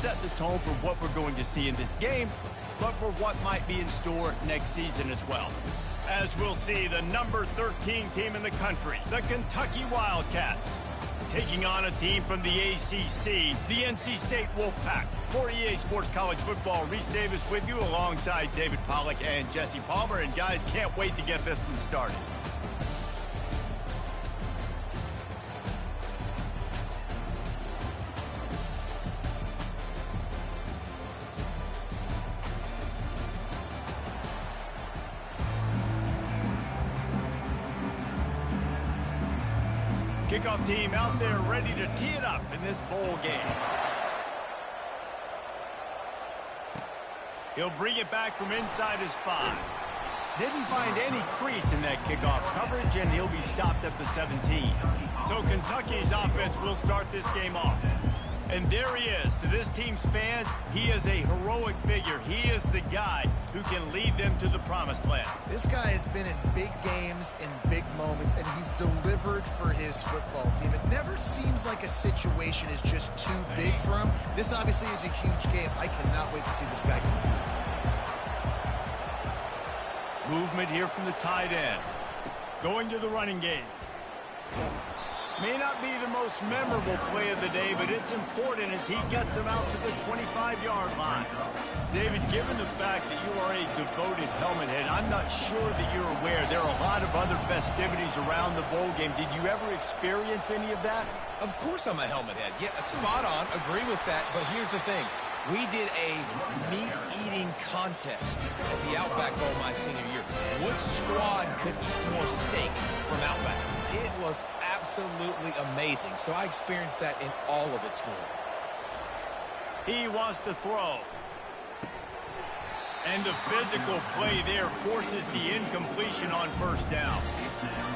set the tone for what we're going to see in this game, but for what might be in store next season as well. As we'll see, the number 13 team in the country, the Kentucky Wildcats, taking on a team from the ACC, the NC State Wolfpack. For EA Sports College Football, Reese Davis with you alongside David Pollack and Jesse Palmer. And guys, can't wait to get this one started. Kickoff team out there ready to tee it up in this bowl game. He'll bring it back from inside his 5. Didn't find any crease in that kickoff coverage, and he'll be stopped at the 17. So Kentucky's offense will start this game off. And there he is. To this team's fans, he is a heroic figure. He is the guy who can lead them to the promised land. This guy has been in big games, in big moments, and he's delivered for his football team. It never seems like a situation is just too big for him. This obviously is a huge game. I cannot wait to see this guy compete. Movement here from the tight end. Going to the running game. May not be the most memorable play of the day, but it's important as he gets him out to the 25-yard line. David, given the fact that you are a devoted helmet head, I'm not sure that you're aware there are a lot of other festivities around the bowl game. Did you ever experience any of that? Of course I'm a helmet head. Yeah, spot on. Agree with that. But here's the thing. We did a meat-eating contest at the Outback Bowl my senior year. Which squad could eat more steak from Outback? It was absolutely amazing. So I experienced that in all of its glory. He wants to throw. And the physical play there forces the incompletion on first down.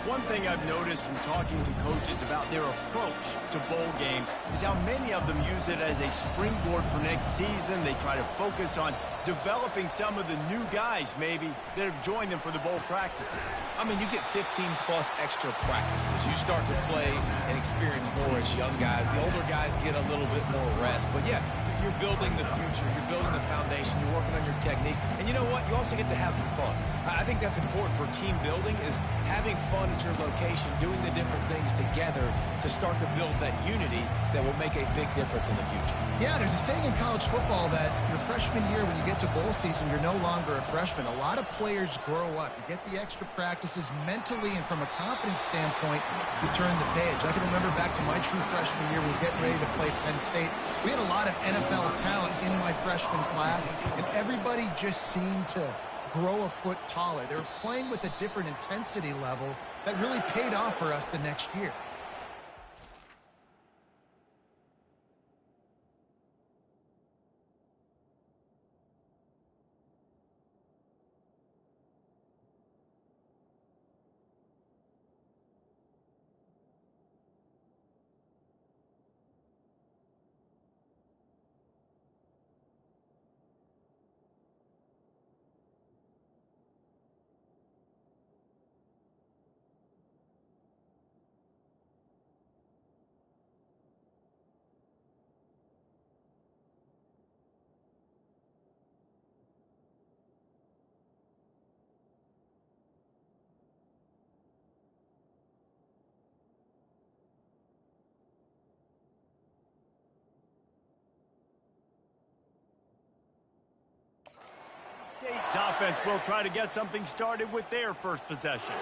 One thing I've noticed from talking to coaches about their approach to bowl games is how many of them use it as a springboard for next season. They try to focus on developing some of the new guys, maybe, that have joined them for the bowl practices. I mean, you get 15-plus extra practices. You start to play and experience more as young guys. The older guys get a little bit more rest. But, yeah, you're building the future. You're building the foundation. You're working on your technique. And you know what? You also get to have some fun. I think that's important for team building is having fun at your location, doing the different things together to start to build that unity that will make a big difference in the future. Yeah, there's a saying in college football that your freshman year, when you get to bowl season, you're no longer a freshman. A lot of players grow up. You get the extra practices mentally, and from a confidence standpoint, you turn the page. I can remember back to my true freshman year, we were getting ready to play Penn State. We had a lot of NFL talent in my freshman class, and everybody just seemed to grow a foot taller. They were playing with a different intensity level that really paid off for us the next year. State's offense will try to get something started with their first possession.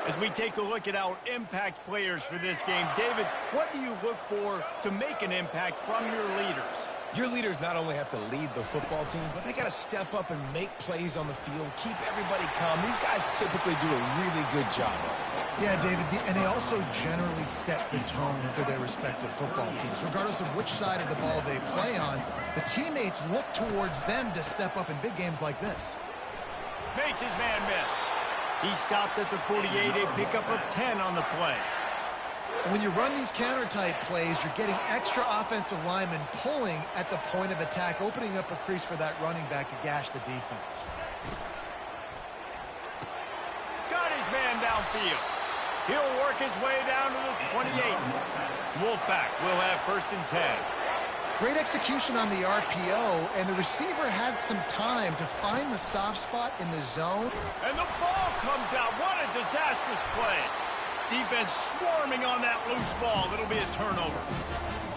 As we take a look at our impact players for this game, David, what do you look for to make an impact from your leaders? Your leaders not only have to lead the football team, but they got to step up and make plays on the field, keep everybody calm. These guys typically do a really good job of it. Yeah, David, and they also generally set the tone for their respective football teams. Regardless of which side of the ball they play on, the teammates look towards them to step up in big games like this. Makes his man miss. He stopped at the 48, a pickup of 10 on the play. When you run these counter-type plays, you're getting extra offensive linemen pulling at the point of attack, opening up a crease for that running back to gash the defense. Got his man downfield. He'll work his way down to the 28. Wolfpack will have 1st and 10. Great execution on the RPO, and the receiver had some time to find the soft spot in the zone. And the ball comes out. What a disastrous play. Defense swarming on that loose ball. It'll be a turnover.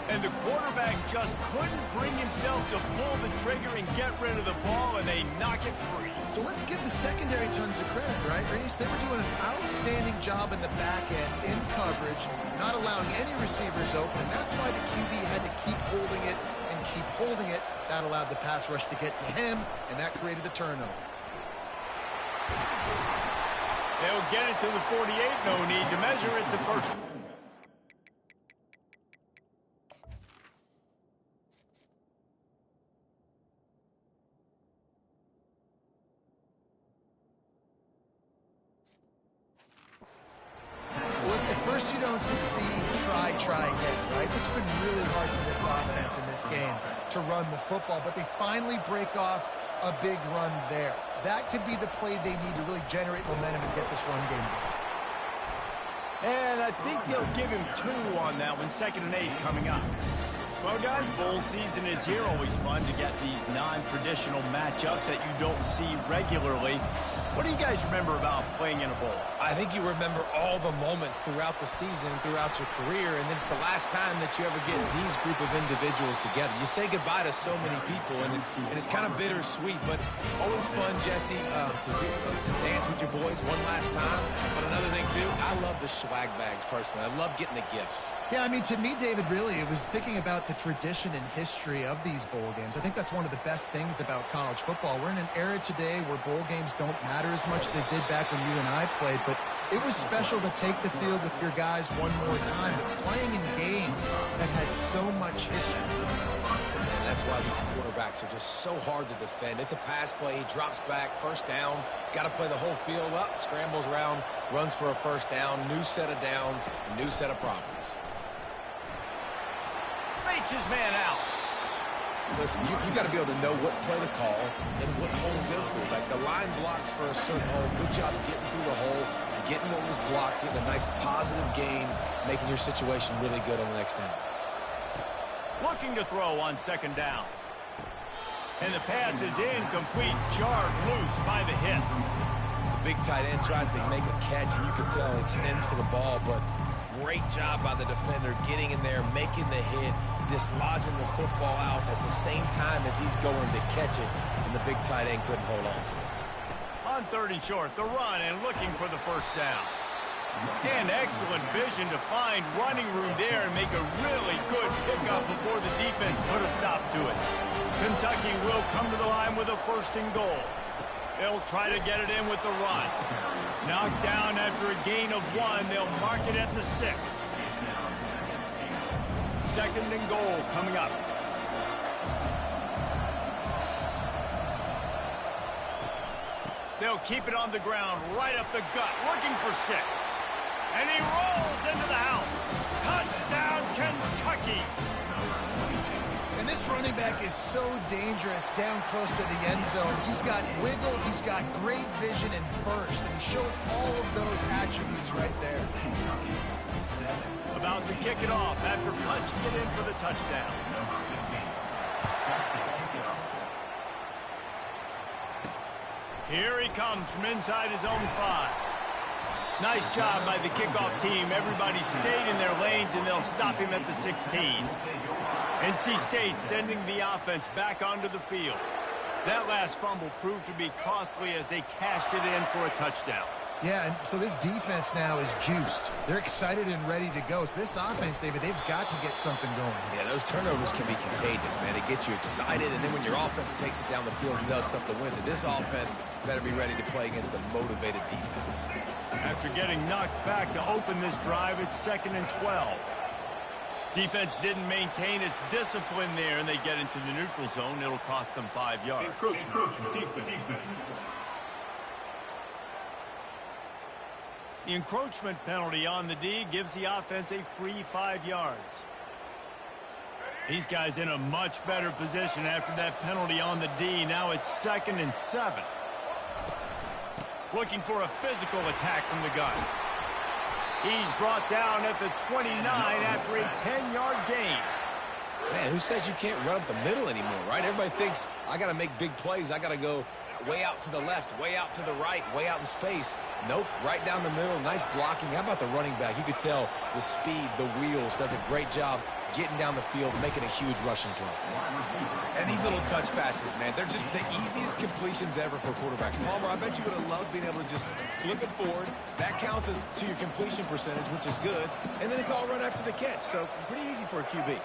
And the quarterback just couldn't bring himself to pull the trigger and get rid of the ball, and they knock it free. So let's give the secondary tons of credit, right, Reese? They were doing an outstanding job in the back end, in coverage, not allowing any receivers open. And that's why the QB had to keep holding it and keep holding it. That allowed the pass rush to get to him, and that created the turnover. They'll get it to the 48. No need to measure. It's a first. Succeed, try again, right? It's been really hard for this offense in this game to run the football, but they finally break off a big run there. That could be the play they need to really generate momentum and get this run game going. And I think they'll give him 2 on that one. 2nd and 8 coming up. Well, guys, bowl season is here. Always fun to get these non-traditional matchups that you don't see regularly. What do you guys remember about playing in a bowl? I think you remember all the moments throughout the season, throughout your career, and then it's the last time that you ever get these group of individuals together. You say goodbye to so many people, and it's kind of bittersweet, but always fun, Jesse, to dance with your boys one last time. But another thing, too, I love the swag bags, personally. I love getting the gifts. Yeah, I mean, to me, David, really, it was thinking about the tradition and history of these bowl games. I think that's one of the best things about college football. We're in an era today where bowl games don't matter as much as they did back when you and I played, but it was special to take the field with your guys one more time, but playing in games that had so much history. And that's why these quarterbacks are just so hard to defend. It's a pass play, he drops back, first down, got to play the whole field up, scrambles around, runs for a first down, new set of downs, new set of problems. Fakes his man out. Listen, you got to be able to know what play to call and what hole to go through. Like the line blocks for a certain hole. Good job getting through the hole, getting what was blocked, getting a nice positive gain, making your situation really good on the next down. Looking to throw on 2nd down. And the pass is incomplete, jarred loose by the hit. The big tight end tries to make a catch, and you can tell he extends for the ball, but great job by the defender getting in there, making the hit, dislodging the football out at the same time as he's going to catch it, and the big tight end couldn't hold on to it. On 3rd and short, the run and looking for the first down. And excellent vision to find running room there and make a really good pickup before the defense put a stop to it. Kentucky will come to the line with a 1st and goal. They'll try to get it in with the run. Knocked down after a gain of 1. They'll mark it at the 6. 2nd and goal coming up. They'll keep it on the ground, right up the gut, looking for 6. And he rolls into the house. Touchdown, Kentucky. And this running back is so dangerous down close to the end zone. He's got wiggle, he's got great vision and burst, and he showed all of those attributes right there. About to kick it off after punching it in for the touchdown. Here he comes from inside his own 5. Nice job by the kickoff team. Everybody stayed in their lanes, and they'll stop him at the 16. NC State sending the offense back onto the field. That last fumble proved to be costly as they cashed it in for a touchdown. Yeah, and so this defense now is juiced. They're excited and ready to go. So this offense, David, they've got to get something going. Yeah, those turnovers can be contagious, man. It gets you excited, and then when your offense takes it down the field and does something with it, this offense better be ready to play against a motivated defense. After getting knocked back to open this drive, it's 2nd and 12. Defense didn't maintain its discipline there, and they get into the neutral zone. It'll cost them 5 yards. Encroachment, defense. The encroachment penalty on the D gives the offense a free 5 yards. These guys in a much better position after that penalty on the D. Now it's 2nd and 7. Looking for a physical attack from the gun. He's brought down at the 29 after a 10-yard gain. Man, who says you can't run up the middle anymore, right? Everybody thinks, I got to make big plays. I got to go way out to the left, way out to the right, way out in space. Nope, right down the middle, nice blocking. How about the running back? You could tell the speed, the wheels, does a great job getting down the field, making a huge rushing play. And these little touch passes, man, they're just the easiest completions ever for quarterbacks. Palmer, I bet you would have loved being able to just flip it forward. That counts as to your completion percentage, which is good. And then it's all run after the catch, so pretty easy for a QB.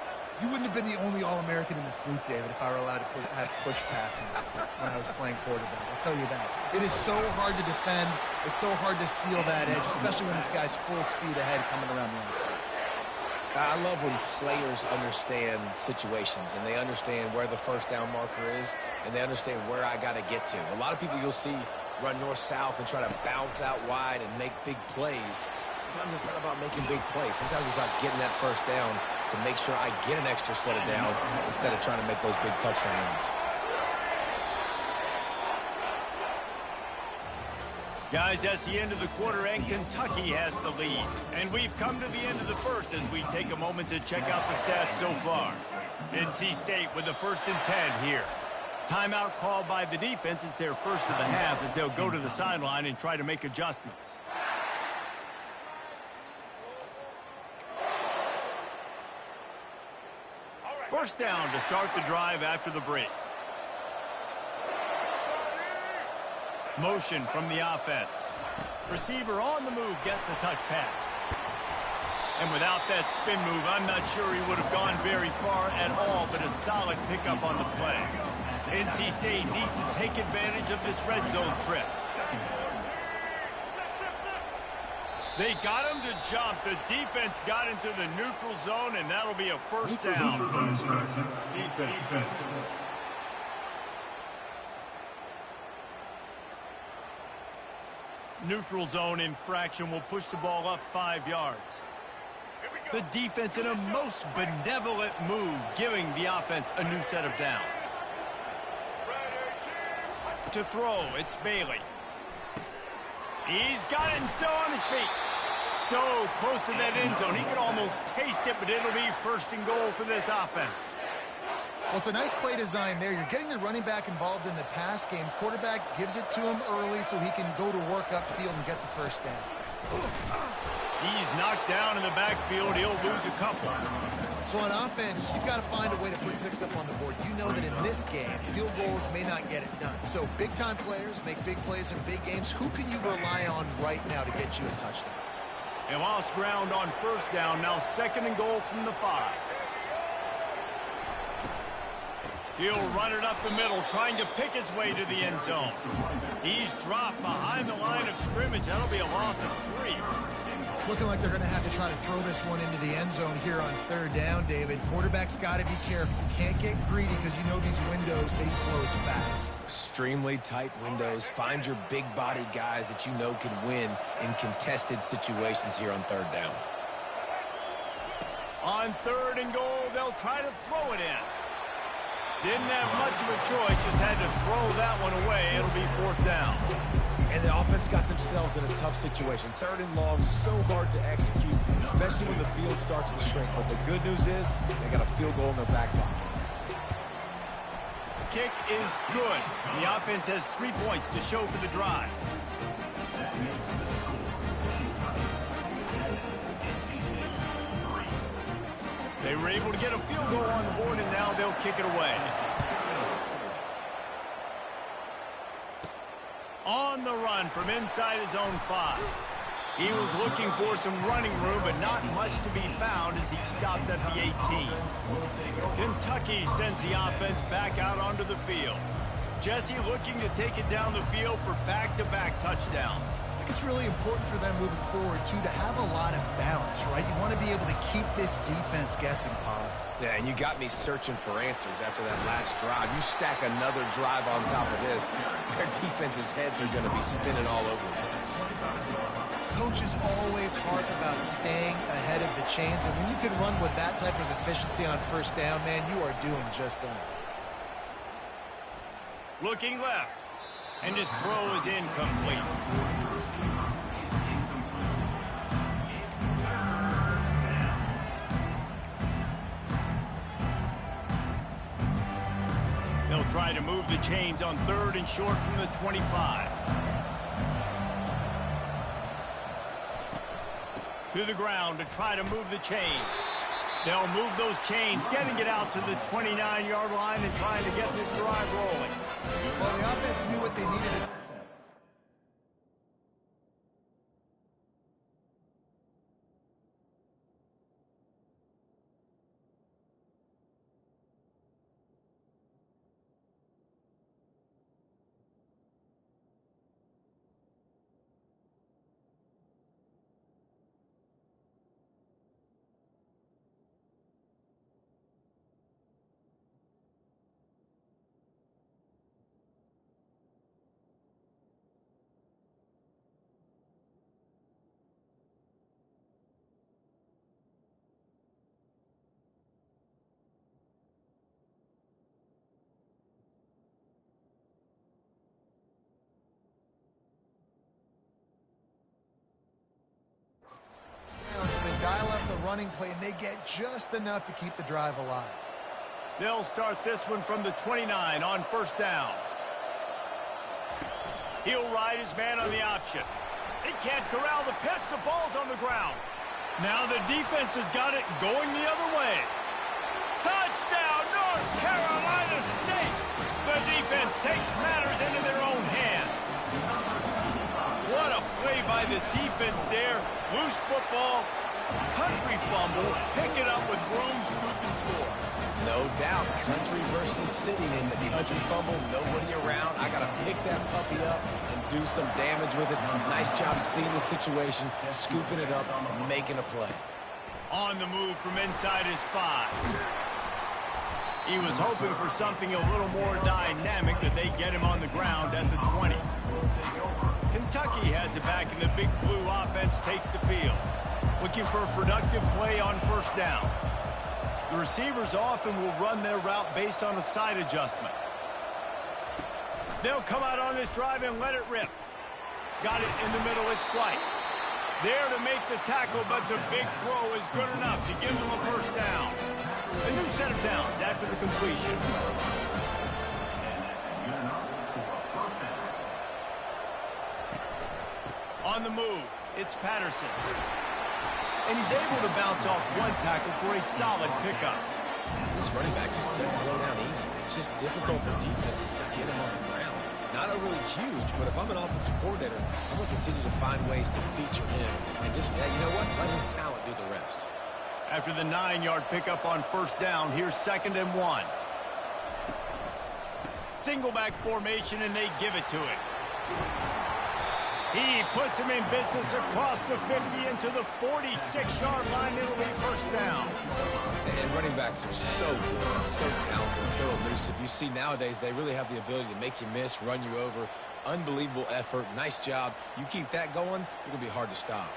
You wouldn't have been the only All-American in this booth, David, if I were allowed to have push passes when I was playing quarterback. I'll tell you that. It is so hard to defend. It's so hard to seal that edge, especially when this guy's full speed ahead coming around the outside. I love when players understand situations and they understand where the first down marker is and they understand where I got to get to. A lot of people you'll see run north-south and try to bounce out wide and make big plays. Sometimes it's not about making big plays. Sometimes it's about getting that first down to make sure I get an extra set of downs instead of trying to make those big touchdown runs. Guys, that's the end of the quarter, and Kentucky has the lead. And we've come to the end of the first as we take a moment to check out the stats so far. NC State with the 1st and 10 here. Timeout called by the defense. It's their first of the half as they'll go to the sideline and try to make adjustments. First down to start the drive after the break. Motion from the offense. Receiver on the move gets the touch pass. And without that spin move, I'm not sure he would have gone very far at all, but a solid pickup on the play. NC State needs to take advantage of this red zone trip. They got him to jump. The defense got into the neutral zone, and that'll be a first down. Defense. Neutral zone infraction will push the ball up 5 yards. The defense in a most benevolent move, giving the offense a new set of downs. To throw, it's Bailey. He's got it and still on his feet. So close to that end zone. He could almost taste it, but it'll be 1st and goal for this offense. Well, it's a nice play design there. You're getting the running back involved in the pass game. Quarterback gives it to him early so he can go to work upfield and get the first down. He's knocked down in the backfield. He'll lose a couple. So on offense, you've got to find a way to put 6 up on the board. You know that in this game, field goals may not get it done. So big-time players make big plays in big games. Who can you rely on right now to get you a touchdown? They lost ground on 1st down. Now 2nd and goal from the 5. He'll run it up the middle, trying to pick his way to the end zone. He's dropped behind the line of scrimmage. That'll be a loss of 3. It's looking like they're going to have to try to throw this one into the end zone here on 3rd down, David. Quarterback's got to be careful. Can't get greedy because you know these windows, they close fast. Extremely tight windows. Find your big body guys that you know can win in contested situations here on 3rd down. On 3rd and goal, they'll try to throw it in. Didn't have much of a choice, just had to throw that one away. It'll be 4th down. And the offense got themselves in a tough situation. 3rd and long, so hard to execute, especially when the field starts to shrink. But the good news is they got a field goal in their back pocket. Kick is good. The offense has 3 points to show for the drive. They were able to get a field goal on the board, and now they'll kick it away. On the run from inside his own 5. He was looking for some running room, but not much to be found as he stopped at the 18. Kentucky sends the offense back out onto the field. Jesse looking to take it down the field for back-to-back touchdowns. I think it's really important for them moving forward, too, to have a lot of balance, right? You want to be able to keep this defense guessing, Pollard. Yeah, and you got me searching for answers after that last drive. You stack another drive on top of this, their defense's heads are going to be spinning all over the place. Coaches always harp about staying ahead of the chains, and when you can run with that type of efficiency on 1st down, man, you are doing just that. Looking left, and his throw is incomplete. They'll try to move the chains on 3rd and short from the 25. To the ground to try to move the chains. They'll move those chains, getting it out to the 29-yard line and trying to get this drive rolling. Well, the offense knew what they needed. Dial up the running play, and they get just enough to keep the drive alive. They'll start this one from the 29 on 1st down. He'll ride his man on the option. He can't corral the pitch. The ball's on the ground. Now the defense has got it going the other way. Touchdown, North Carolina State! The defense takes matters into their own hands. What a play by the defense there. Loose football. Country fumble, pick it up with room, scoop, and score. No doubt, country versus city. It's a country fumble, nobody around. I got to pick that puppy up and do some damage with it. Nice job seeing the situation, scooping it up, making a play. On the move from inside his 5. He was hoping for something a little more dynamic, that they get him on the ground at the 20. Kentucky has it back, and the Big Blue offense takes the field. Looking for a productive play on 1st down. The receivers often will run their route based on a side adjustment. They'll come out on this drive and let it rip. Got it in the middle, it's White. There to make the tackle, but the big throw is good enough to give them a 1st down. A new set of downs after the completion. On the move, it's Patterson. And he's able to bounce off one tackle for a solid pickup. This running back just doesn't go down easy. It's just difficult for defenses to get him on the ground. Not overly huge, but if I'm an offensive coordinator, I'm going to continue to find ways to feature him. And just, yeah, you know what? Let his talent do the rest. After the 9-yard pickup on 1st down, here's 2nd and 1. Single back formation, and they give it to him. He puts him in business across the 50 into the 46-yard line. It'll be 1st down. And running backs are so good, so talented, so elusive. You see nowadays they really have the ability to make you miss, run you over. Unbelievable effort. Nice job. You keep that going, it'll be hard to stop.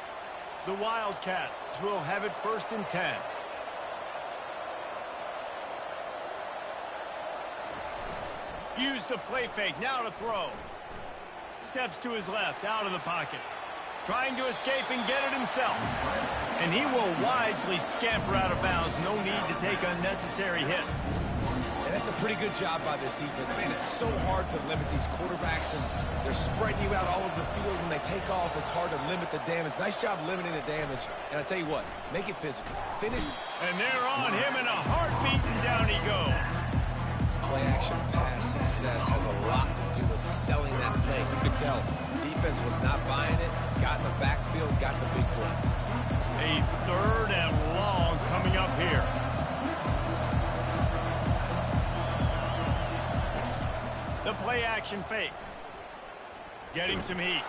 The Wildcats will have it 1st and 10. Use the play fake. Now to throw. Steps to his left, out of the pocket. Trying to escape and get it himself. And he will wisely scamper out of bounds. No need to take unnecessary hits. And that's a pretty good job by this defense. Man, it's so hard to limit these quarterbacks, and they're spreading you out all over the field. When they take off, it's hard to limit the damage. Nice job limiting the damage. And I tell you what, make it physical. Finish. And they're on him in a heartbeat, and down he goes. Play-action pass success has a lot to do with selling that fake. You could tell defense was not buying it, got in the backfield, got the big play. A 3rd and long coming up here. The play-action fake. Getting some heat.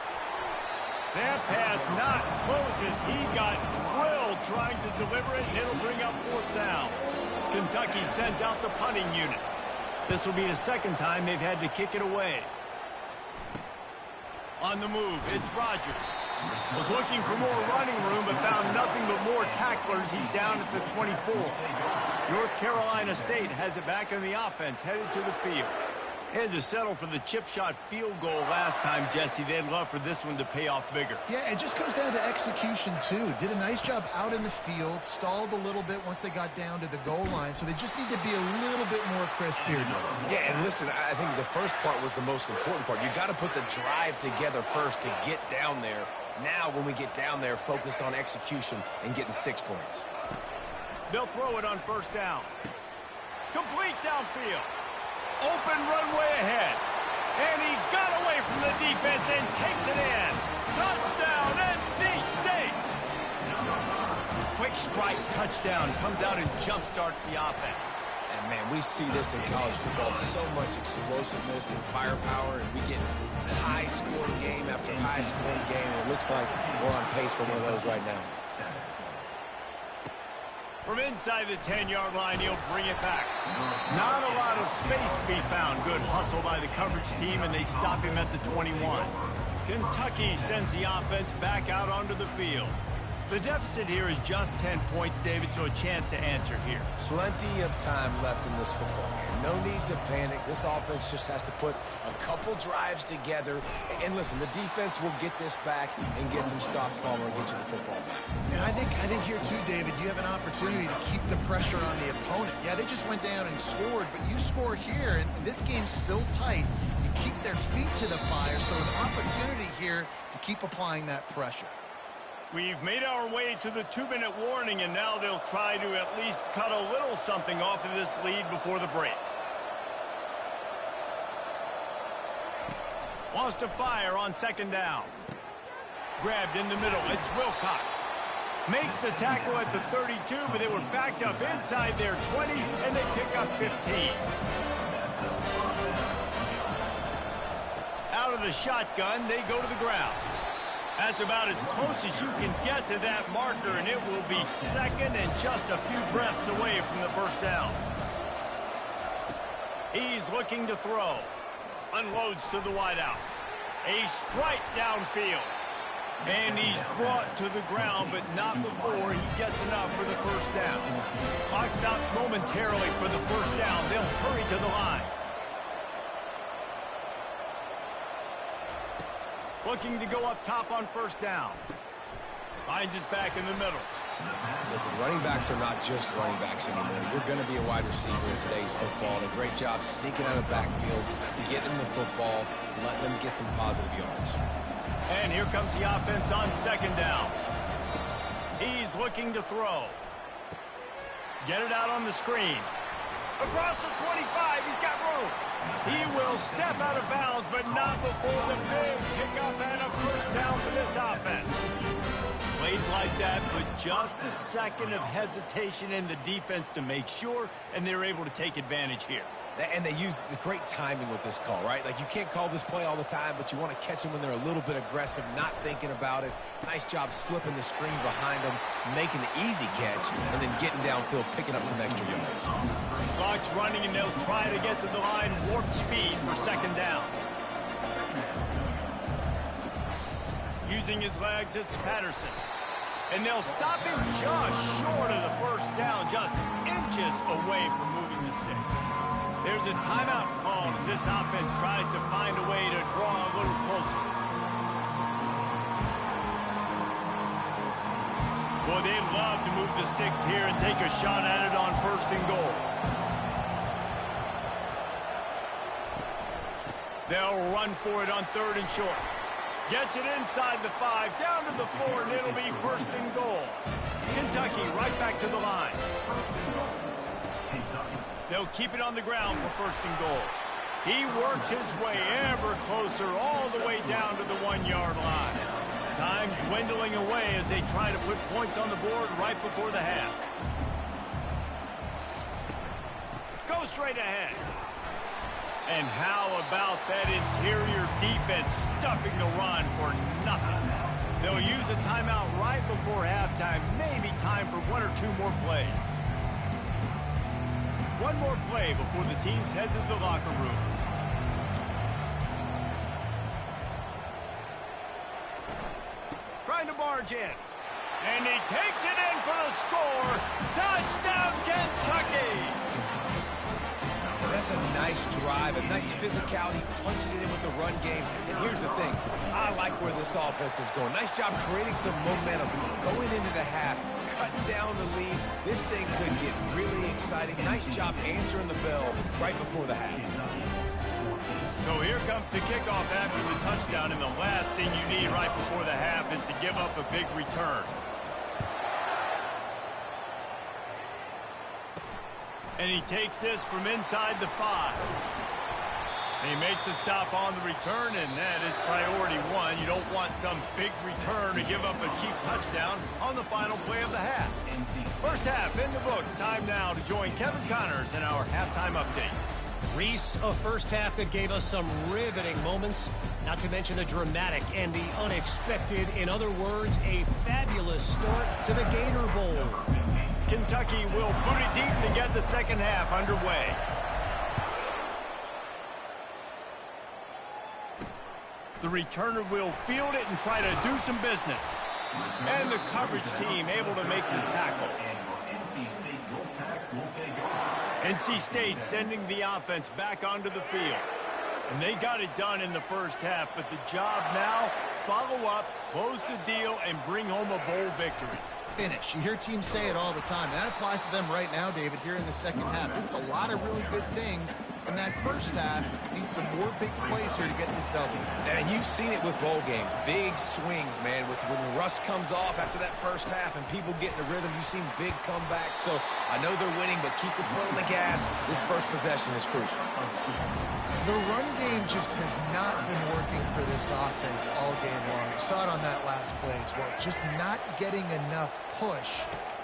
That pass not closes. He got drilled trying to deliver it, and it'll bring up 4th down. Kentucky sends out the punting unit. This will be the 2nd time they've had to kick it away. On the move, it's Rogers. Was looking for more running room, but found nothing but more tacklers. He's down at the 24. North Carolina State has it back on the offense, headed to the field. And to settle for the chip shot field goal last time, Jesse, they'd love for this one to pay off bigger. Yeah, it just comes down to execution, too. Did a nice job out in the field, stalled a little bit once they got down to the goal line, so they just need to be a little bit more crisp here. Yeah, and listen, I think the first part was the most important part. You got to put the drive together first to get down there. Now, when we get down there, focus on execution and getting 6 points. They'll throw it on first down. Complete downfield. Open runway ahead. And he got away from the defense and takes it in. Touchdown, NC State. Quick strike touchdown. Comes out and jumpstarts the offense. And, man, we see this in college football. So much explosiveness and firepower. And we get high-scoring game after high-scoring game. And it looks like we're on pace for one of those right now. From inside the 10-yard line, he'll bring it back. Not a lot of space to be found. Good hustle by the coverage team, and they stop him at the 21. Kentucky sends the offense back out onto the field. The deficit here is just 10 points, David, so a chance to answer here. Plenty of time left in this football game. No need to panic. This offense just has to put a couple drives together. And listen, the defense will get this back and get some stops following and get you the football back. And I think here too, David, you have an opportunity to keep the pressure on the opponent. Yeah, they just went down and scored, but you score here, and this game's still tight. You keep their feet to the fire, so an opportunity here to keep applying that pressure. We've made our way to the 2-minute warning, and now they'll try to at least cut a little something off of this lead before the break. Wants to fire on second down. Grabbed in the middle. It's Wilcox. Makes the tackle at the 32, but they were backed up inside their 20, and they pick up 15. Out of the shotgun, they go to the ground. That's about as close as you can get to that marker, and it will be second and just a few breaths away from the first down. He's looking to throw. Unloads to the wideout. A strike downfield. And he's brought to the ground, but not before he gets enough for the first down. Clock stops momentarily for the first down. They'll hurry to the line. Looking to go up top on first down. Finds his back in the middle. Listen, running backs are not just running backs anymore. You're going to be a wide receiver in today's football. And a great job sneaking out of the backfield, getting the football, letting them get some positive yards. And here comes the offense on second down. He's looking to throw. Get it out on the screen. Across the 25, he's got room. He will step out of bounds, but not before the big pickup and a first down for this offense. Plays like that, but just a second of hesitation in the defense to make sure, and they're able to take advantage here. And they use the great timing with this call, right? Like, you can't call this play all the time, but you want to catch them when they're a little bit aggressive, not thinking about it. Nice job slipping the screen behind them, making the easy catch, and then getting downfield, picking up some extra yards. Clock's running, and they'll try to get to the line, warp speed for second down. Using his legs, it's Patterson. And they'll stop him just short of the first down, just inches away from moving the sticks. There's a timeout called as this offense tries to find a way to draw a little closer. Boy, they'd love to move the sticks here and take a shot at it on first and goal. They'll run for it on third and short. Gets it inside the 5, down to the 4, and it'll be first and goal. Kentucky right back to the line. They'll keep it on the ground for first and goal. He works his way ever closer all the way down to the 1-yard line. Time dwindling away as they try to put points on the board right before the half. Go straight ahead. And how about that interior defense stuffing the run for nothing? They'll use a timeout right before halftime. Maybe time for 1 or 2 more plays. One more play before the teams head to the locker rooms. Trying to barge in. And he takes it in for the score. Touchdown, Kentucky! That's a nice drive, a nice physicality, punching it in with the run game. And here's the thing, I like where this offense is going. Nice job creating some momentum, going into the half, cutting down the lead. This thing could get really exciting. Nice job answering the bell right before the half. So here comes the kickoff after the touchdown, and the last thing you need right before the half is to give up a big return. And he takes this from inside the 5. He makes the stop on the return, and that is priority 1. You don't want some big return to give up a cheap touchdown on the final play of the half. First half in the books. Time now to join Kevin Connors in our halftime update. Reese, a first half that gave us some riveting moments, not to mention the dramatic and the unexpected. In other words, a fabulous start to the Gator Bowl. Kentucky will boot it deep to get the second half underway. The returner will field it and try to do some business. And the coverage team able to make the tackle. NC State sending the offense back onto the field. And they got it done in the first half, but the job now, follow up, close the deal, and bring home a bowl victory. Finish. You hear teams say it all the time. And that applies to them right now, David, here in the second half. It's a lot of really good things. And that first half needs some more big plays here to get this W. And you've seen it with bowl games. Big swings, man. When the rust comes off after that first half and people get in a rhythm, you've seen big comebacks. So I know they're winning, but keep the foot on the gas. This first possession is crucial. The run game just has not been working for this offense all game long. You saw it on that last play as well. Just not getting enough push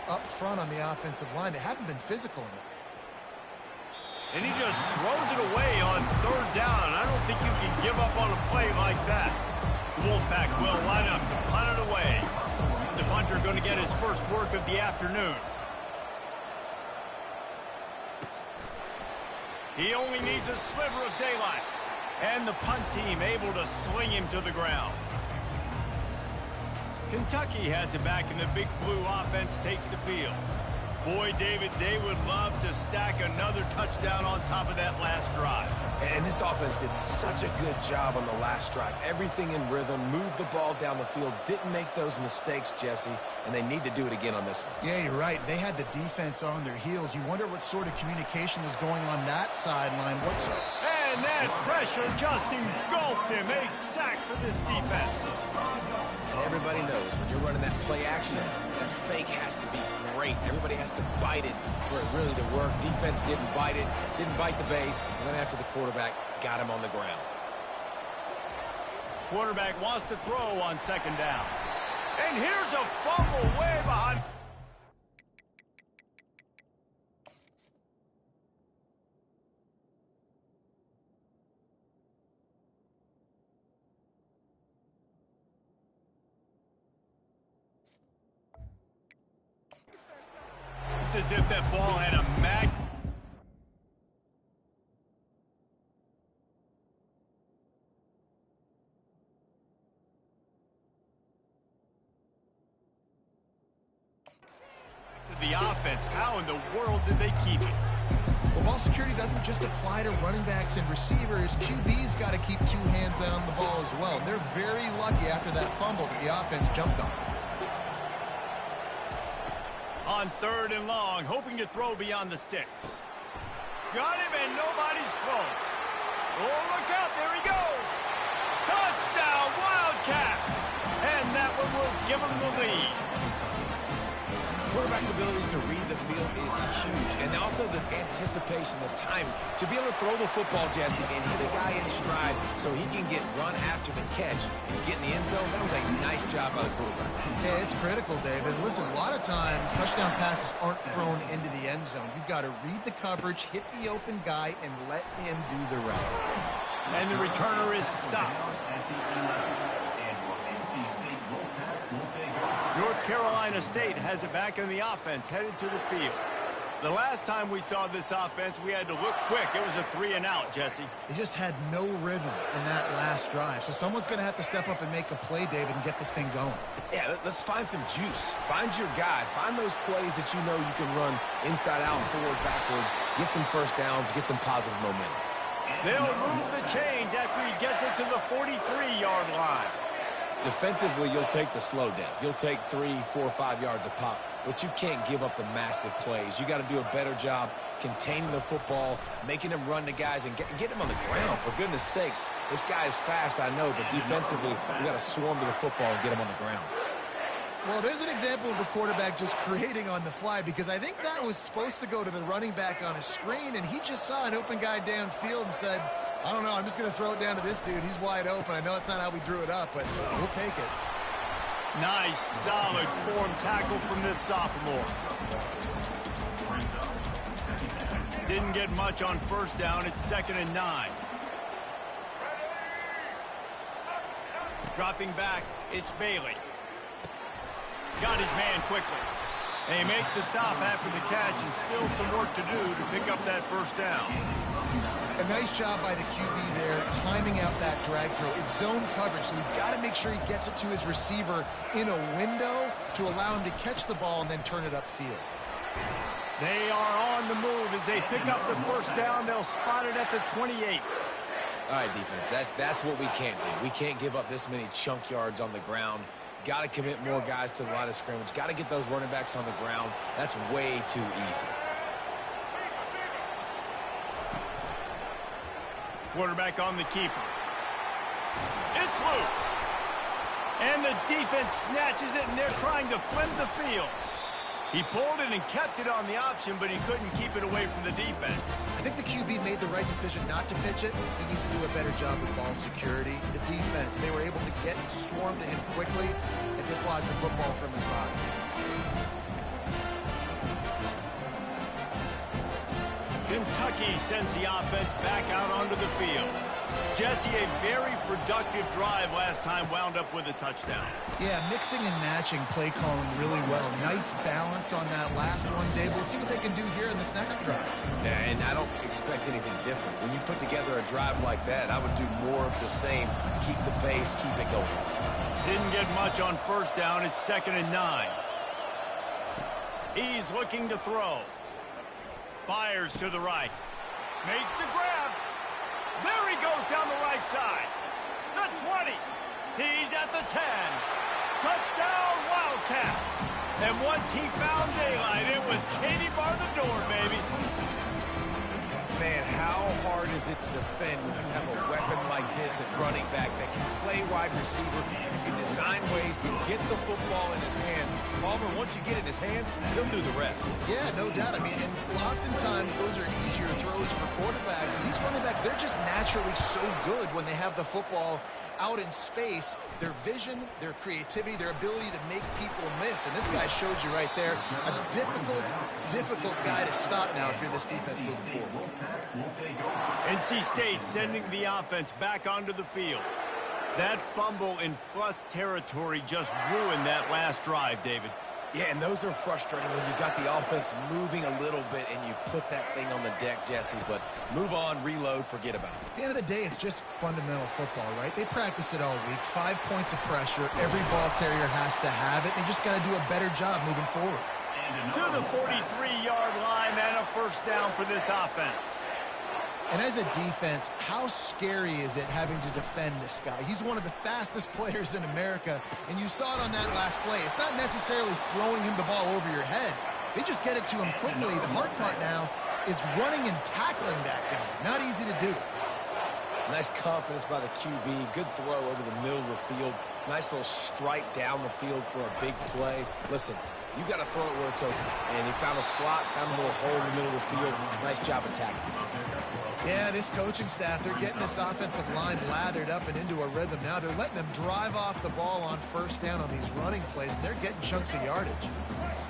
up front on the offensive line. They haven't been physical enough. And he just throws it away on third down. I don't think you can give up on a play like that. The Wolfpack will line up to punt it away. The punter going to get his first work of the afternoon. He only needs a sliver of daylight. And the punt team able to sling him to the ground. Kentucky has it back, and the Big Blue offense takes the field. Boy, David, they would love to stack another touchdown on top of that last drive. And this offense did such a good job on the last drive. Everything in rhythm, moved the ball down the field, didn't make those mistakes, Jesse, and they need to do it again on this one. Yeah, you're right. They had the defense on their heels. You wonder what sort of communication was going on that sideline. And that pressure just engulfed him. A sack for this defense. And everybody knows when you're running that play action, that fake has to be great. Everybody has to bite it for it really to work. Defense didn't bite it, didn't bite the bait, went after the quarterback, got him on the ground. Quarterback wants to throw on second down. And here's a fumble way behind. It's as if that ball had a mag. To the offense, how in the world did they keep it? Well, ball security doesn't just apply to running backs and receivers. QB's got to keep two hands on the ball as well. They're very lucky after that fumble that the offense jumped on. On third and long, hoping to throw beyond the sticks. Got him, and nobody's close. Oh, look out, there he goes. Touchdown, Wildcats. And that one will give them the lead. Quarterback's abilities to read the field is huge, and also the anticipation, the timing. To be able to throw the football, Jesse, and hit a guy in stride so he can get run after the catch and get in the end zone, that was a nice job by the quarterback. Yeah, it's critical, David. Listen, a lot of times touchdown passes aren't thrown into the end zone. You've got to read the coverage, hit the open guy, and let him do the rest. And the returner is stopped. North Carolina State has it back in the offense, headed to the field. The last time we saw this offense, we had to look quick. It was a 3-and-out, Jesse. They just had no rhythm in that last drive. So someone's going to have to step up and make a play, David, and get this thing going. Yeah, let's find some juice. Find your guy. Find those plays that you know you can run inside out, forward, backwards, get some first downs, get some positive momentum. They'll move the chains after he gets it to the 43-yard line. Defensively, you'll take the slow death. You'll take 3, 4, 5 yards a pop, but you can't give up the massive plays. You got to do a better job containing the football, making them run to guys, and get them on the ground. For goodness sakes, this guy is fast, I know, but defensively, we got to swarm to the football and get him on the ground. Well, there's an example of the quarterback just creating on the fly, because I think that was supposed to go to the running back on a screen, and he just saw an open guy downfield and said, I don't know, I'm just going to throw it down to this dude. He's wide open. I know it's not how we drew it up, but we'll take it. Nice, solid form tackle from this sophomore. Didn't get much on first down. It's 2nd and 9. Dropping back, it's Bailey. Got his man quickly. They make the stop after the catch, and still some work to do to pick up that first down. A nice job by the QB there, timing out that drag throw. It's zone coverage, so he's got to make sure he gets it to his receiver in a window to allow him to catch the ball and then turn it upfield. They are on the move as they pick up the first down. They'll spot it at the 28. All right, defense, that's what we can't do. We can't give up this many chunk yards on the ground. Got to commit more guys to the line of scrimmage. Got to get those running backs on the ground. That's way too easy. Quarterback on the keeper. It's loose. And the defense snatches it, and they're trying to flip the field. He pulled it and kept it on the option, but he couldn't keep it away from the defense. I think the QB made the right decision not to pitch it. He needs to do a better job with ball security. The defense, they were able to get and swarm to him quickly and dislodge the football from his body. Kentucky sends the offense back out onto the field. Jesse, a very productive drive last time, wound up with a touchdown. Yeah, mixing and matching play calling really well. Nice balance on that last one, Dave. Let's see what they can do here in this next drive. Yeah, and I don't expect anything different. When you put together a drive like that, I would do more of the same. Keep the pace, keep it going. Didn't get much on first down. It's 2nd and 9. He's looking to throw. Fires to the right. Makes the grab. There he goes down the right side. The 20. He's at the 10. Touchdown, Wildcats. And once he found daylight, it was Katie bar the door, baby. Man, how hard is it to defend when you have a weapon like this at running back that can play wide receiver, can design ways to get the football in his hand. Palmer, once you get it in his hands, he'll do the rest. Yeah, no doubt. I mean, and oftentimes those are easier throws for quarterbacks. And these running backs, they're just naturally so good when they have the football out in space. Their vision, their creativity, their ability to make people miss. And this guy showed you right there, a difficult guy to stop now if you're this defense moving forward. NC State sending the offense back onto the field. That fumble in plus territory just ruined that last drive, David. Yeah, and those are frustrating when you got the offense moving a little bit and you put that thing on the deck, Jesse. But move on, reload, forget about it. At the end of the day, it's just fundamental football, right? They practice it all week. 5 points of pressure. Every ball carrier has to have it. They just got to do a better job moving forward. To the 43-yard line and a first down for this offense. And as a defense, how scary is it having to defend this guy? He's one of the fastest players in America, and you saw it on that last play. It's not necessarily throwing him the ball over your head. They just get it to him quickly. The hard part now is running and tackling that guy. Not easy to do. Nice confidence by the QB. Good throw over the middle of the field. Nice little strike down the field for a big play. Listen, you got to throw it where it's open. And he found a slot, found a little hole in the middle of the field. Nice job attacking. Yeah, this coaching staff, they're getting this offensive line lathered up and into a rhythm. Now they're letting them drive off the ball on first down on these running plays, and they're getting chunks of yardage.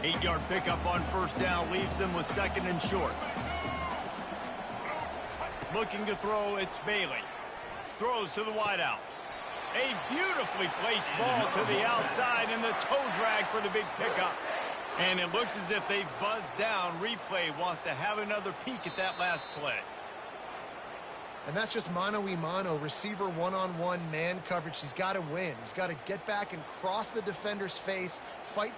8-yard pickup on first down leaves them with 2nd and short. Looking to throw, it's Bailey. Throws to the wideout. A beautifully placed ball to the outside, and the toe drag for the big pickup. And it looks as if they've buzzed down. Replay wants to have another peek at that last play. And that's just mano-a-mano, receiver one-on-one man coverage. He's got to win. He's got to get back and cross the defender's face, fight.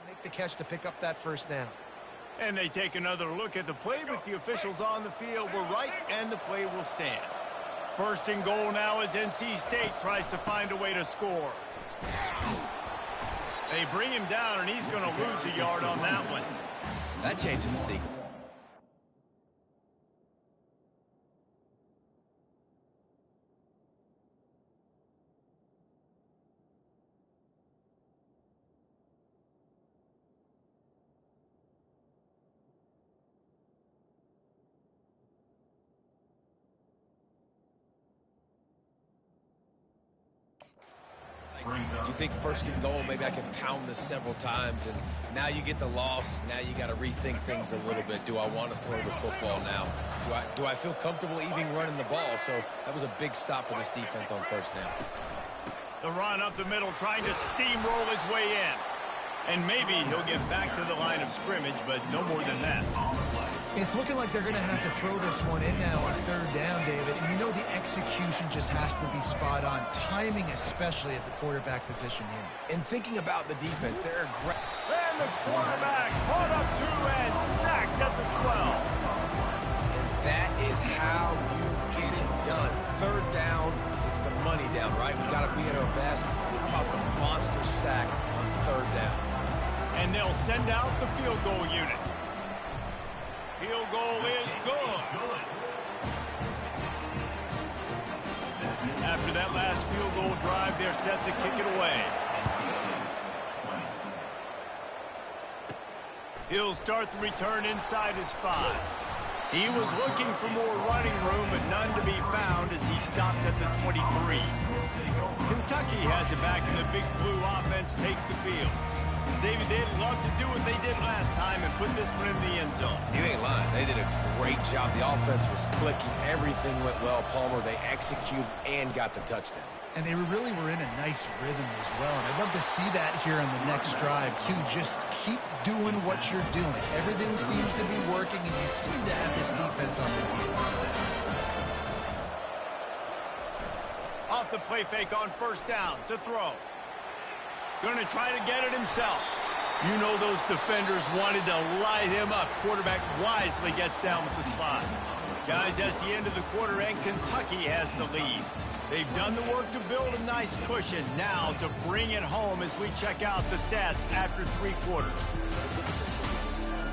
Make the catch to pick up that first down. And they take another look at the play, but the officials on the field were right, and the play will stand. First and goal now as NC State tries to find a way to score. They bring him down, and he's going to lose a yard on that one. That changes the sequence. You think first and goal, maybe I can pound this several times, and now you get the loss. Now you got to rethink things a little bit. Do I want to throw the football now? Do I feel comfortable even running the ball? So that was a big stop for this defense on first down. The run up the middle, trying to steamroll his way in. And maybe he'll get back to the line of scrimmage, but no more than that. It's looking like they're going to have to throw this one in now on third down, David. And you know the execution just has to be spot on. Timing, especially at the quarterback position here. And thinking about the defense, they're great. And the quarterback caught up to and sacked at the 12. And that is how you get it done. Third down, it's the money down, right? We've got to be at our best. How about the monster sack on third down? And they'll send out the field goal unit. Field goal is good. After that last field goal drive, they're set to kick it away. He'll start the return inside his 5. He was looking for more running room, but none to be found as he stopped at the 23. Kentucky has it back, and the Big Blue offense takes the field. David, they'd love to do what they did last time and put this one in the end zone. You ain't lying. They did a great job. The offense was clicking. Everything went well, Palmer. They executed and got the touchdown. And they really were in a nice rhythm as well. And I'd love to see that here on the next drive, too. Just keep doing what you're doing. Everything seems to be working, and you seem to have this defense on the wheel. Off the play fake on first down to throw. Going to try to get it himself. You know those defenders wanted to light him up. Quarterback wisely gets down with the slide. Guys, that's the end of the quarter, and Kentucky has the lead. They've done the work to build a nice cushion. Now to bring it home as we check out the stats after 3 quarters.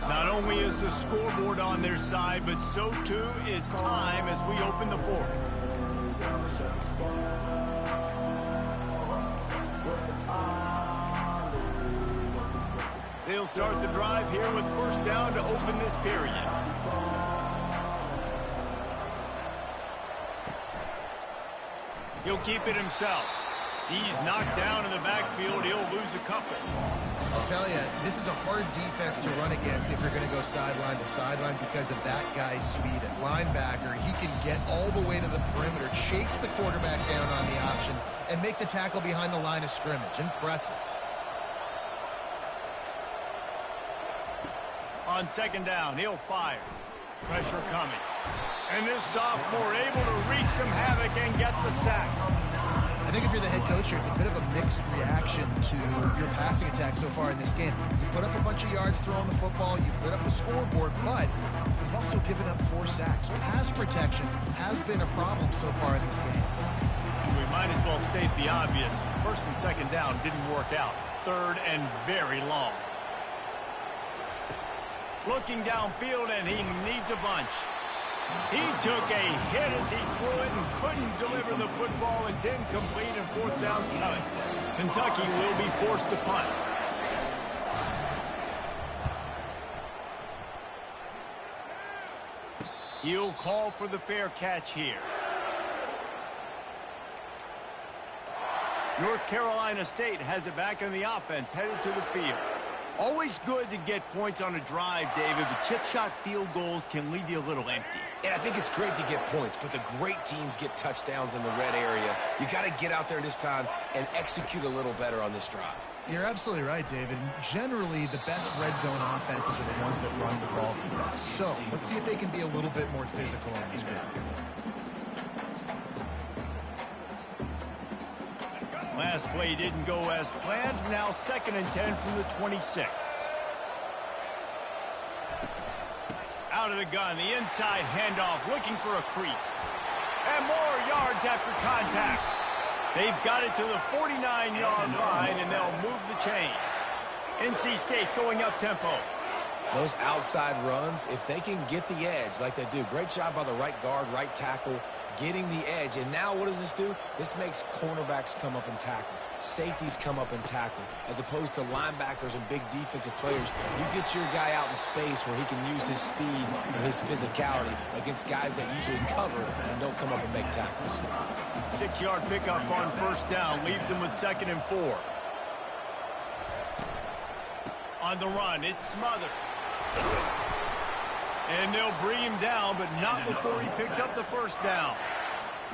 Not only is the scoreboard on their side, but so too is time as we open the 4th. They'll start the drive here with first down to open this period. He'll keep it himself. He's knocked down in the backfield. He'll lose a couple. I'll tell you, this is a hard defense to run against if you're going to go sideline to sideline because of that guy's speed. At linebacker, he can get all the way to the perimeter, chase the quarterback down on the option, and make the tackle behind the line of scrimmage. Impressive. On second down, he'll fire. Pressure coming. And this sophomore able to wreak some havoc and get the sack. I think if you're the head coach here, it's a bit of a mixed reaction to your passing attack so far in this game. You put up a bunch of yards throwing the football, you've lit up the scoreboard, but you've also given up 4 sacks. Pass protection has been a problem so far in this game. We might as well state the obvious. First and second down didn't work out. Third and very long. Looking downfield, and he needs a bunch. He took a hit as he threw it and couldn't deliver the football. It's incomplete, and 4th down's coming. Kentucky will be forced to punt. He'll call for the fair catch here. North Carolina State has it back in the offense, headed to the field. Always good to get points on a drive, David, but chip shot field goals can leave you a little empty. And I think it's great to get points, but the great teams get touchdowns in the red area. You got to get out there this time and execute a little better on this drive. You're absolutely right, David. Generally, the best red zone offenses are the ones that run the ball the best. So let's see if they can be a little bit more physical on this drive. Last play didn't go as planned. Now 2nd and 10 from the 26. Out of the gun, the inside handoff, looking for a crease. And more yards after contact. They've got it to the 49-yard line, and they'll move the chains. NC State going up-tempo. Those outside runs, if they can get the edge like they do, great job by the right guard, right tackle, getting the edge. And now what does this do? This makes cornerbacks come up and tackle. Safeties come up and tackle. As opposed to linebackers and big defensive players, you get your guy out in space where he can use his speed and his physicality against guys that usually cover and don't come up and make tackles. 6-yard pickup on 1st down leaves them with 2nd and 4. On the run, it Smothers. And they'll bring him down, but not before he picks up the 1st down.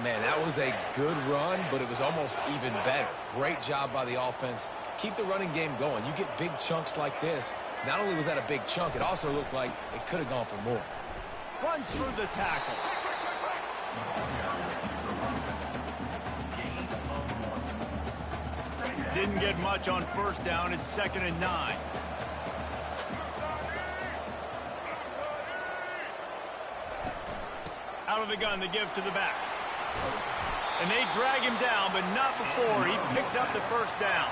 Man, that was a good run, but it was almost even better. Great job by the offense. Keep the running game going. You get big chunks like this. Not only was that a big chunk, it also looked like it could have gone for more. Runs through the tackle. Didn't get much on 1st down. It's 2nd and 9. Out of the gun to give to the back. And they drag him down, but not before he picks up the 1st down.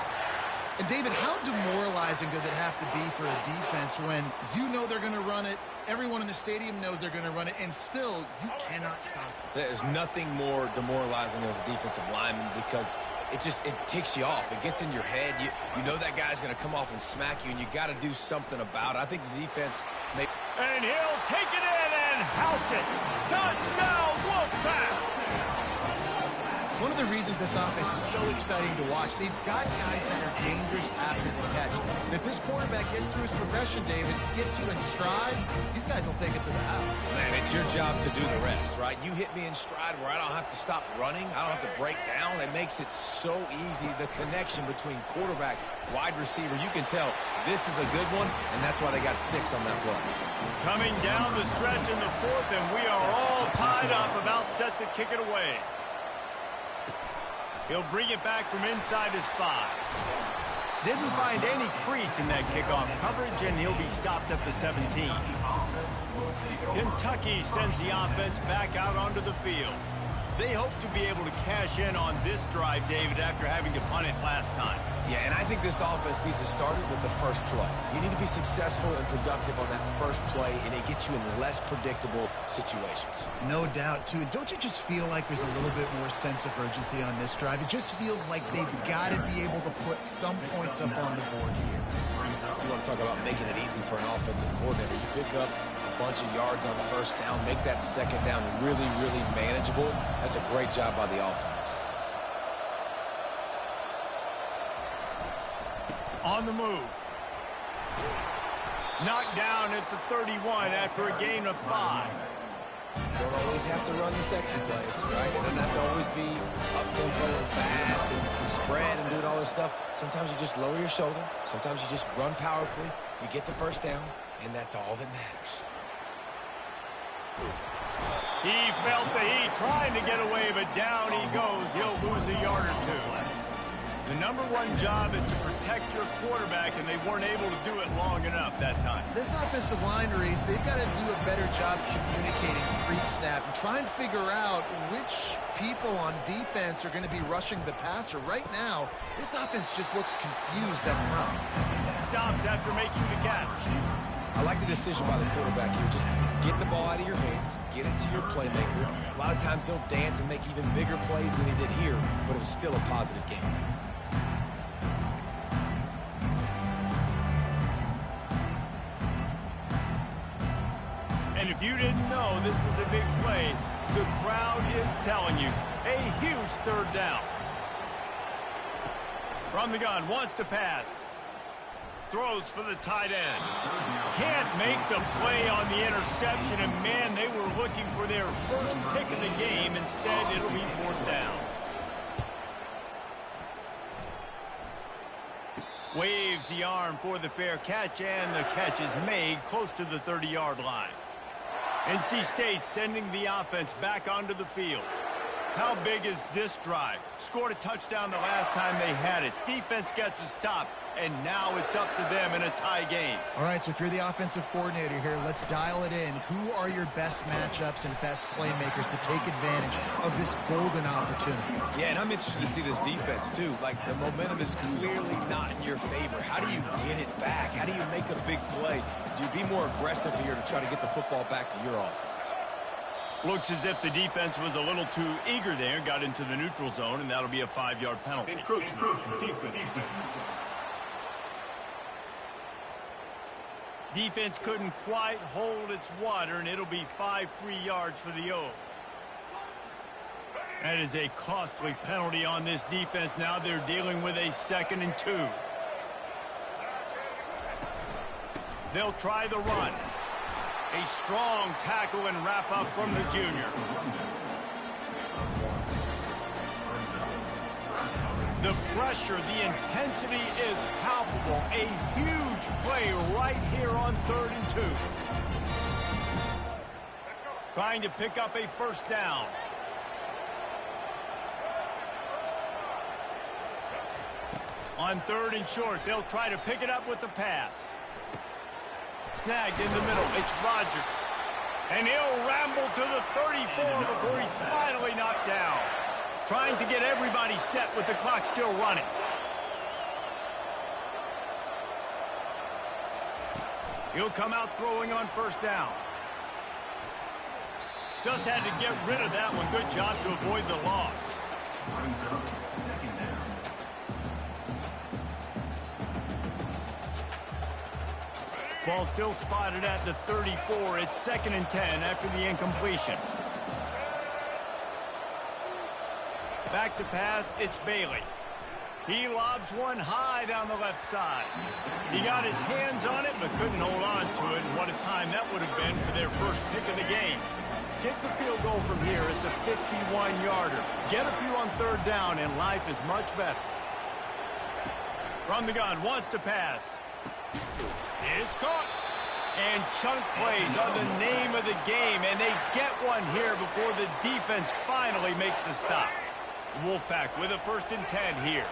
And David, how demoralizing does it have to be for a defense when you know they're going to run it, everyone in the stadium knows they're going to run it, and still you cannot stop it? There's nothing more demoralizing as a defensive lineman because it ticks you off. It gets in your head. You know that guy's going to come off and smack you, and you got to do something about it. I think the defense may... And he'll take it in and house it. Touchdown, Wolfpack! One of the reasons this offense is so exciting to watch, they've got guys that are dangerous after the catch. And if this quarterback gets through his progression, David, gets you in stride, these guys will take it to the house. Man, it's your job to do the rest, right? You hit me in stride where I don't have to stop running. I don't have to break down. It makes it so easy. The connection between quarterback, wide receiver, you can tell this is a good one, and that's why they got 6 on that play. Coming down the stretch in the 4th, and we are all tied up, about set to kick it away. He'll bring it back from inside his 5. Didn't find any crease in that kickoff coverage, and he'll be stopped at the 17. Kentucky sends the offense back out onto the field. They hope to be able to cash in on this drive, David, after having to punt it last time. Yeah, and I think this offense needs to start it with the first play. You need to be successful and productive on that first play, and it gets you in less predictable situations. No doubt, too. Don't you just feel like there's a little bit more sense of urgency on this drive? It just feels like they've got to be able to put some points up on the board here. You want to talk about making it easy for an offensive coordinator. You pick up a bunch of yards on 1st down, make that 2nd down really, really manageable. That's a great job by the offense. On the move. Knocked down at the 31 after a gain of 5. You don't always have to run the sexy plays, right? It doesn't have to always be up-tempo and fast and spread and doing all this stuff. Sometimes you just lower your shoulder. Sometimes you just run powerfully. You get the 1st down, and that's all that matters. He felt the heat trying to get away, but down he goes. He'll lose a yard or 2. The #1 job is to protect your quarterback, and they weren't able to do it long enough that time. This offensive line, Reese, they've got to do a better job communicating pre-snap and try and figure out which people on defense are going to be rushing the passer. Right now, this offense just looks confused up front. Stopped after making the catch. I like the decision by the quarterback here. Just get the ball out of your hands, get it to your playmaker. A lot of times he'll dance and make even bigger plays than he did here, but it was still a positive game. And if you didn't know this was a big play, the crowd is telling you. A huge 3rd down. From the gun, wants to pass. throws for the tight end. Can't make the play on the interception, and man, they were looking for their first pick of the game. Instead, it'll be 4th down. Waves the arm for the fair catch, and the catch is made close to the 30-yard line. NC State sending the offense back onto the field. How big is this drive? Scored a touchdown the last time they had it. Defense gets a stop, and now it's up to them in a tie game. All right, so if you're the offensive coordinator here, let's dial it in. Who are your best matchups and best playmakers to take advantage of this golden opportunity? Yeah, and I'm interested to see this defense, too. Like, the momentum is clearly not in your favor. How do you get it back? How do you make a big play? Do you be more aggressive here to try to get the football back to your offense? Looks as if the defense was a little too eager there, got into the neutral zone, and that'll be a 5-yard penalty. Encroachment. Defense. Defense couldn't quite hold its water, and it'll be 5 free yards for the O. That is a costly penalty on this defense. Now they're dealing with a 2nd and 2. They'll try the run. A strong tackle and wrap up from the junior. The pressure, the intensity is palpable. A huge play right here on 3rd and 2. Trying to pick up a 1st down. On 3rd and short, they'll try to pick it up with the pass. Snagged in the middle. It's Rodgers. And he'll ramble to the 34 before he's finally knocked down. Trying to get everybody set with the clock still running. He'll come out throwing on 1st down. Just had to get rid of that one. Good job to avoid the loss. Ball still spotted at the 34. It's 2nd and 10 after the incompletion. Back to pass, it's Bailey. He lobs one high down the left side. He got his hands on it, but couldn't hold on to it. And what a time that would have been for their first pick of the game. Get the field goal from here. It's a 51-yarder. Get a few on 3rd down, and life is much better. From the gun, wants to pass. It's caught. And chunk plays are the name of the game, and they get one here before the defense finally makes the stop. Wolfpack with a 1st and 10 here.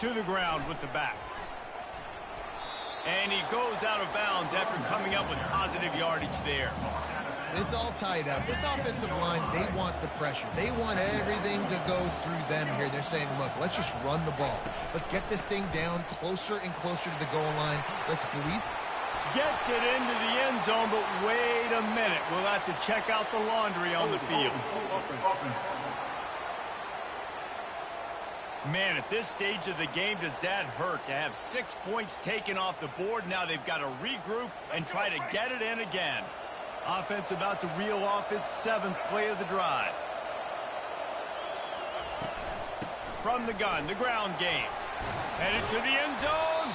To the ground with the back. And he goes out of bounds after coming up with positive yardage there. It's all tied up. This offensive line, they want the pressure. They want everything to go through them here. They're saying, look, let's just run the ball. Let's get this thing down closer and closer to the goal line. Let's bleed. Gets it into the end zone, but wait a minute. We'll have to check out the laundry on the field. Man, at this stage of the game, does that hurt to have 6 points taken off the board? Now they've got to regroup and try to get it in again. Offense about to reel off its 7th play of the drive. From the gun, the ground game. Headed to the end zone.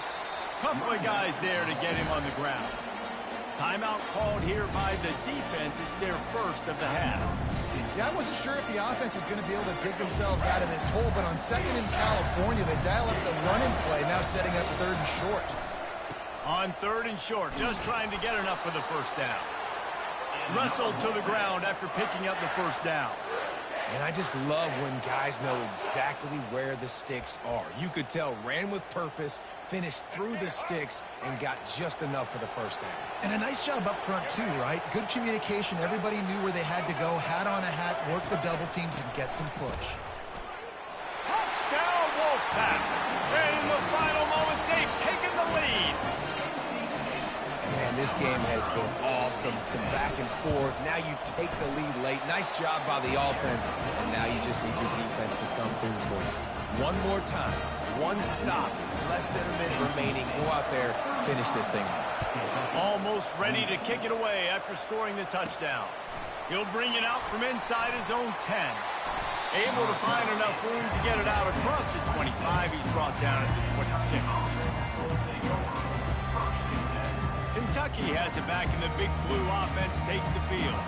Couple of guys there to get him on the ground. Timeout called here by the defense. It's their first of the half. Yeah, I wasn't sure if the offense was going to be able to dig themselves out of this hole, but on 2nd in California, they dial up the running play, now setting up 3rd and short. On 3rd and short, just trying to get enough for the 1st down. Wrestled to the ground after picking up the 1st down. And I just love when guys know exactly where the sticks are. You could tell ran with purpose, finished through the sticks, and got just enough for the 1st down. And a nice job up front, too, right? Good communication. Everybody knew where they had to go. Hat on a hat, work the double teams, and get some push. Touchdown, Wolfpack. And in the final moments, they've taken the lead. Man, this game has been awesome. Some back and forth. Now you take the lead late. Nice job by the offense. And now you just need your defense to come through for you. One more time. One stop. Less than a minute remaining. Go out there, finish this thing off. Almost ready to kick it away after scoring the touchdown. He'll bring it out from inside his own 10. Able to find enough room to get it out across the 25. He's brought down at the 26. Kentucky has it back, and the big blue offense takes the field.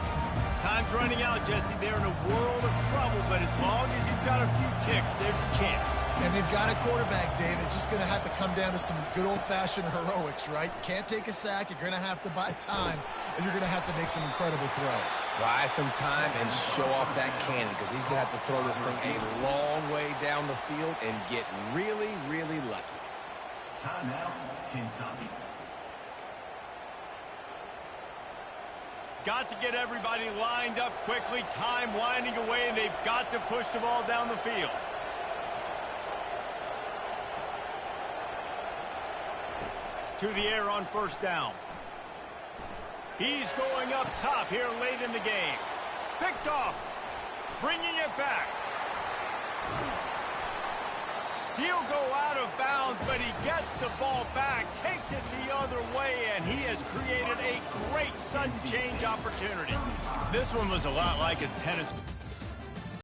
Time's running out, Jesse. They're in a world of trouble, but as long as you've got a few ticks, there's a chance. And they've got a quarterback, David. Just going to have to come down to some good old-fashioned heroics, right? You can't take a sack. You're going to have to buy time, and you're going to have to make some incredible throws. Buy some time and show off that cannon, because he's going to have to throw this thing a long way down the field and get really, really lucky. Timeout, Kentucky. Got to get everybody lined up quickly. Time winding away, and they've got to push the ball down the field. To the air on first down. He's going up top here late in the game. Picked off. Bringing it back. He'll go out of bounds, but he gets the ball back, takes it the other way, and he has created a great sudden change opportunity. This one was a lot like a tennis